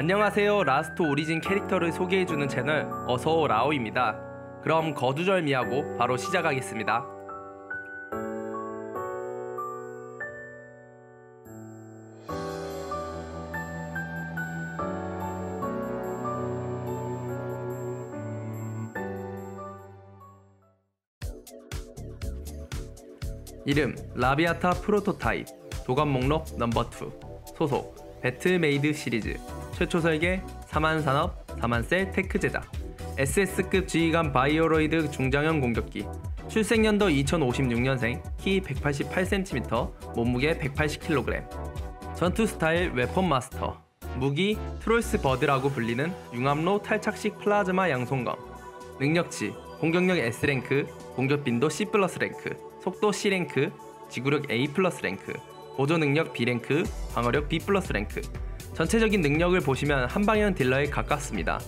안녕하세요. 라스트 오리진 캐릭터를 소개해주는 채널 어서오 라오입니다. 그럼 거두절미하고 바로 시작하겠습니다. 이름 라비아타 프로토타입, 도감 목록 넘버2, 소속 배틀메이드 시리즈, 최초 설계 사만산업, 사만셀 테크 제작, SS급 지휘관 바이오로이드 중장형 공격기, 출생연도 2056년생, 키 188cm, 몸무게 180kg, 전투 스타일 웨폰 마스터, 무기 트롤스 버드라고 불리는 융합로 탈착식 플라즈마 양손검, 능력치 공격력 S랭크, 공격빈도 C+ 랭크, 속도 C랭크, 지구력 A+ 랭크, 보조 능력 B랭크, 방어력 B+ 랭크. 전체적인 능력을 보시면 한방향 딜러에 가깝습니다.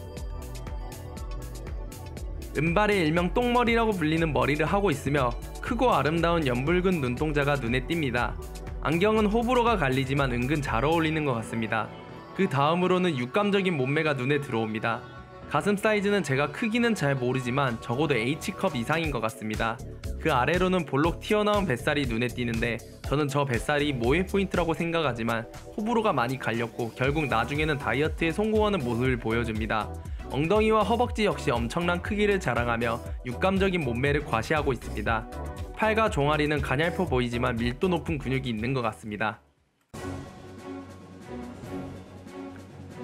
은발의 일명 똥머리라고 불리는 머리를 하고 있으며 크고 아름다운 연붉은 눈동자가 눈에 띕니다. 안경은 호불호가 갈리지만 은근 잘 어울리는 것 같습니다. 그 다음으로는 육감적인 몸매가 눈에 들어옵니다. 가슴 사이즈는 제가 크기는 잘 모르지만 적어도 H컵 이상인 것 같습니다. 그 아래로는 볼록 튀어나온 뱃살이 눈에 띄는데 저는 저 뱃살이 모의 포인트라고 생각하지만 호불호가 많이 갈렸고 결국 나중에는 다이어트에 성공하는 모습을 보여줍니다. 엉덩이와 허벅지 역시 엄청난 크기를 자랑하며 육감적인 몸매를 과시하고 있습니다. 팔과 종아리는 가냘퍼 보이지만 밀도 높은 근육이 있는 것 같습니다.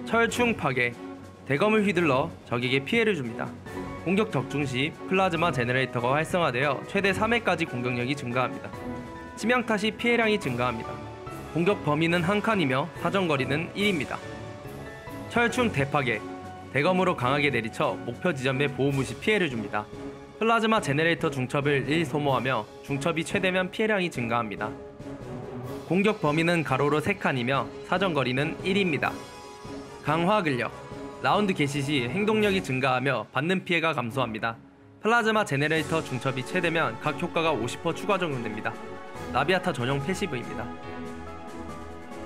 철충 파괴, 대검을 휘둘러 적에게 피해를 줍니다. 공격 적중 시 플라즈마 제너레이터가 활성화되어 최대 3회까지 공격력이 증가합니다. 치명타 시 피해량이 증가합니다. 공격 범위는 한 칸이며 사정거리는 1입니다. 철충 대파괴, 대검으로 강하게 내리쳐 목표 지점에 보호무시 피해를 줍니다. 플라즈마 제너레이터 중첩을 1 소모하며 중첩이 최대면 피해량이 증가합니다. 공격 범위는 가로로 3칸이며 사정거리는 1입니다. 강화 근력, 라운드 개시 시 행동력이 증가하며 받는 피해가 감소합니다. 플라즈마 제너레이터 중첩이 최대면 각 효과가 50% 추가 적용됩니다. 라비아타 전용 패시브입니다.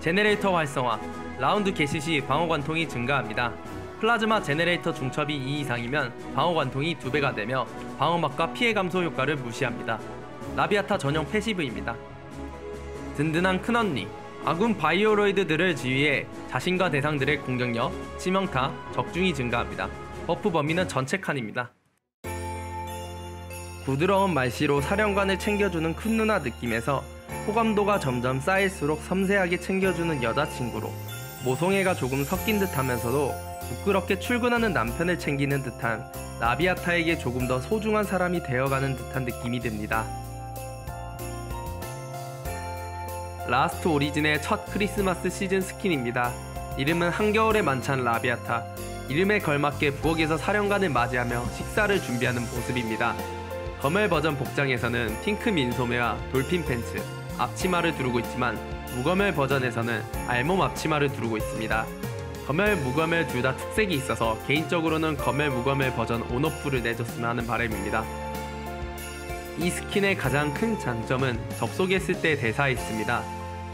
제너레이터 활성화, 라운드 개시 시 방어 관통이 증가합니다. 플라즈마 제너레이터 중첩이 2 이상이면 방어 관통이 2배가 되며 방어막과 피해 감소 효과를 무시합니다. 라비아타 전용 패시브입니다. 든든한 큰언니, 아군 바이오로이드들을 지휘해 자신과 대상들의 공격력, 치명타, 적중이 증가합니다. 버프 범위는 전체 칸입니다. 부드러운 말씨로 사령관을 챙겨주는 큰 누나 느낌에서 호감도가 점점 쌓일수록 섬세하게 챙겨주는 여자친구로, 모성애가 조금 섞인 듯 하면서도 부끄럽게 출근하는 남편을 챙기는 듯한 라비아타에게 조금 더 소중한 사람이 되어가는 듯한 느낌이 듭니다. 라스트 오리진의 첫 크리스마스 시즌 스킨입니다. 이름은 한겨울의 만찬 라비아타. 이름에 걸맞게 부엌에서 사령관을 맞이하며 식사를 준비하는 모습입니다. 검열 버전 복장에서는 핑크 민소매와 돌핀 팬츠, 앞치마를 두르고 있지만 무검열 버전에서는 알몸 앞치마를 두르고 있습니다. 검열, 무검열 둘 다 특색이 있어서 개인적으로는 검열, 무검열 버전 온오프를 내줬으면 하는 바람입니다. 이 스킨의 가장 큰 장점은 접속했을 때 대사에 있습니다.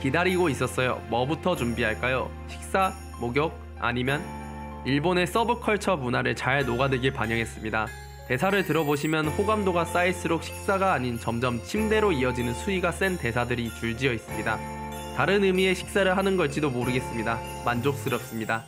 기다리고 있었어요. 뭐부터 준비할까요? 식사? 목욕? 아니면? 일본의 서브컬처 문화를 잘 녹아들게 반영했습니다. 대사를 들어보시면 호감도가 쌓일수록 식사가 아닌 점점 침대로 이어지는 수위가 센 대사들이 줄지어 있습니다. 다른 의미의 식사를 하는 걸지도 모르겠습니다. 만족스럽습니다.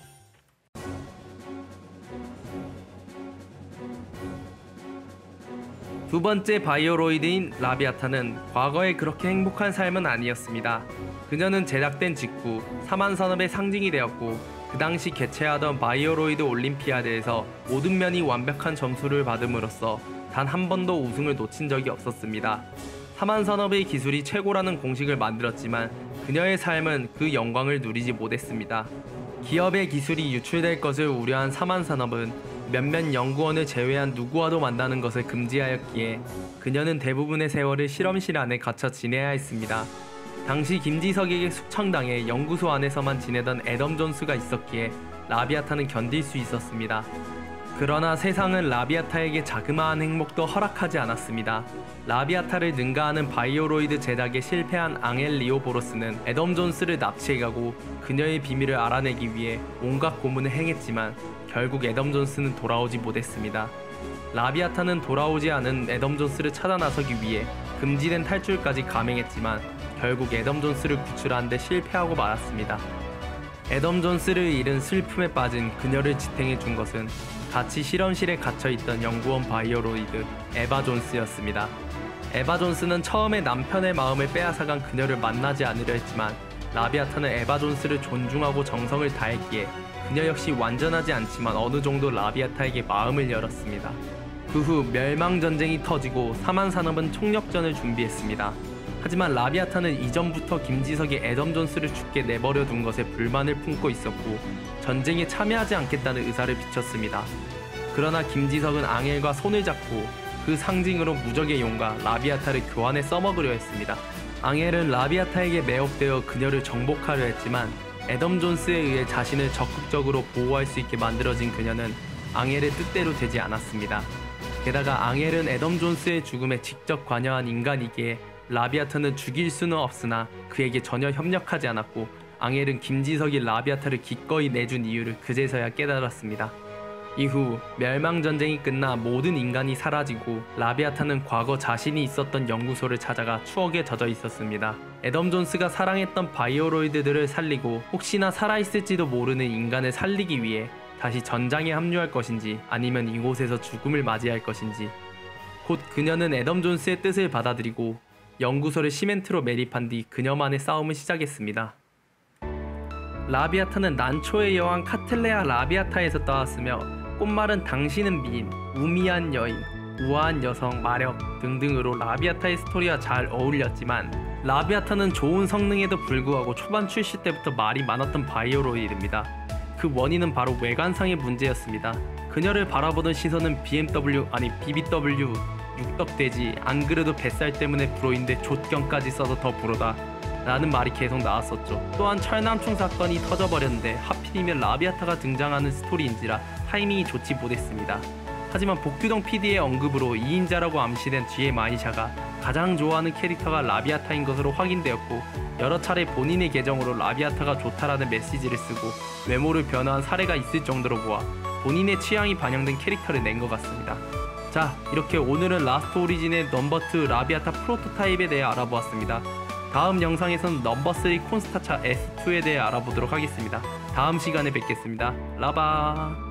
두 번째 바이오로이드인 라비아타는 과거에 그렇게 행복한 삶은 아니었습니다. 그녀는 제작된 직후 사만산업의 상징이 되었고 그 당시 개최하던 바이오로이드 올림피아드에서 모든 면이 완벽한 점수를 받음으로써 단 한 번도 우승을 놓친 적이 없었습니다. 사만산업의 기술이 최고라는 공식을 만들었지만 그녀의 삶은 그 영광을 누리지 못했습니다. 기업의 기술이 유출될 것을 우려한 사만산업은 몇몇 연구원을 제외한 누구와도 만나는 것을 금지하였기에 그녀는 대부분의 세월을 실험실 안에 갇혀 지내야 했습니다. 당시 김지석에게 숙청당해 연구소 안에서만 지내던 애덤 존스가 있었기에 라비아타는 견딜 수 있었습니다. 그러나 세상은 라비아타에게 자그마한 행복도 허락하지 않았습니다. 라비아타를 능가하는 바이오로이드 제작에 실패한 앙헬 리오보로스는 애덤 존스를 납치해가고 그녀의 비밀을 알아내기 위해 온갖 고문을 행했지만 결국 애덤 존스는 돌아오지 못했습니다. 라비아타는 돌아오지 않은 애덤 존스를 찾아 나서기 위해 금지된 탈출까지 감행했지만 결국 애덤 존스를 구출하는 데 실패하고 말았습니다. 애덤 존스를 잃은 슬픔에 빠진 그녀를 지탱해 준 것은 같이 실험실에 갇혀있던 연구원 바이오로이드 에바 존스였습니다. 에바 존스는 처음에 남편의 마음을 빼앗아간 그녀를 만나지 않으려 했지만 라비아타는 에바 존스를 존중하고 정성을 다했기에 그녀 역시 완전하지 않지만 어느 정도 라비아타에게 마음을 열었습니다. 그 후 멸망전쟁이 터지고 사만산업은 총력전을 준비했습니다. 하지만 라비아타는 이전부터 김지석이 애덤 존스를 죽게 내버려 둔 것에 불만을 품고 있었고 전쟁에 참여하지 않겠다는 의사를 비쳤습니다. 그러나 김지석은 앙헬과 손을 잡고 그 상징으로 무적의 용과 라비아타를 교환해 써먹으려 했습니다. 앙헬은 라비아타에게 매혹되어 그녀를 정복하려 했지만 애덤 존스에 의해 자신을 적극적으로 보호할 수 있게 만들어진 그녀는 앙헬의 뜻대로 되지 않았습니다. 게다가 앙헬은 애덤 존스의 죽음에 직접 관여한 인간이기에 라비아타는 죽일 수는 없으나 그에게 전혀 협력하지 않았고 앙헬은 김지석이 라비아타를 기꺼이 내준 이유를 그제서야 깨달았습니다. 이후 멸망전쟁이 끝나 모든 인간이 사라지고 라비아타는 과거 자신이 있었던 연구소를 찾아가 추억에 젖어 있었습니다. 애덤 존스가 사랑했던 바이오로이드들을 살리고 혹시나 살아있을지도 모르는 인간을 살리기 위해 다시 전장에 합류할 것인지 아니면 이곳에서 죽음을 맞이할 것인지 곧 그녀는 애덤 존스의 뜻을 받아들이고 연구소를 시멘트로 매립한 뒤 그녀만의 싸움을 시작했습니다. 라비아타는 난초의 여왕 카틀레아 라비아타에서 떠왔으며 꽃말은 당신은 미인, 우미한 여인, 우아한 여성, 마력 등등으로 라비아타의 스토리와 잘 어울렸지만 라비아타는 좋은 성능에도 불구하고 초반 출시 때부터 말이 많았던 바이오로이드입니다. 그 원인은 바로 외관상의 문제였습니다. 그녀를 바라보던 시선은 BBW 육덕돼지 안 그래도 뱃살 때문에 불호인데 족경까지 써서 더 불호다 라는 말이 계속 나왔었죠. 또한 철남충 사건이 터져버렸는데 하필이면 라비아타가 등장하는 스토리인지라 타이밍이 좋지 못했습니다. 하지만 복규동 PD의 언급으로 2인자라고 암시된 뒤에 마이샤가 가장 좋아하는 캐릭터가 라비아타인 것으로 확인되었고 여러 차례 본인의 계정으로 라비아타가 좋다라는 메시지를 쓰고 외모를 변화한 사례가 있을 정도로 보아 본인의 취향이 반영된 캐릭터를 낸 것 같습니다. 자, 이렇게 오늘은 라스트 오리진의 넘버2 라비아타 프로토타입에 대해 알아보았습니다. 다음 영상에서는 넘버3 콘스타차 S2에 대해 알아보도록 하겠습니다. 다음 시간에 뵙겠습니다. 라바.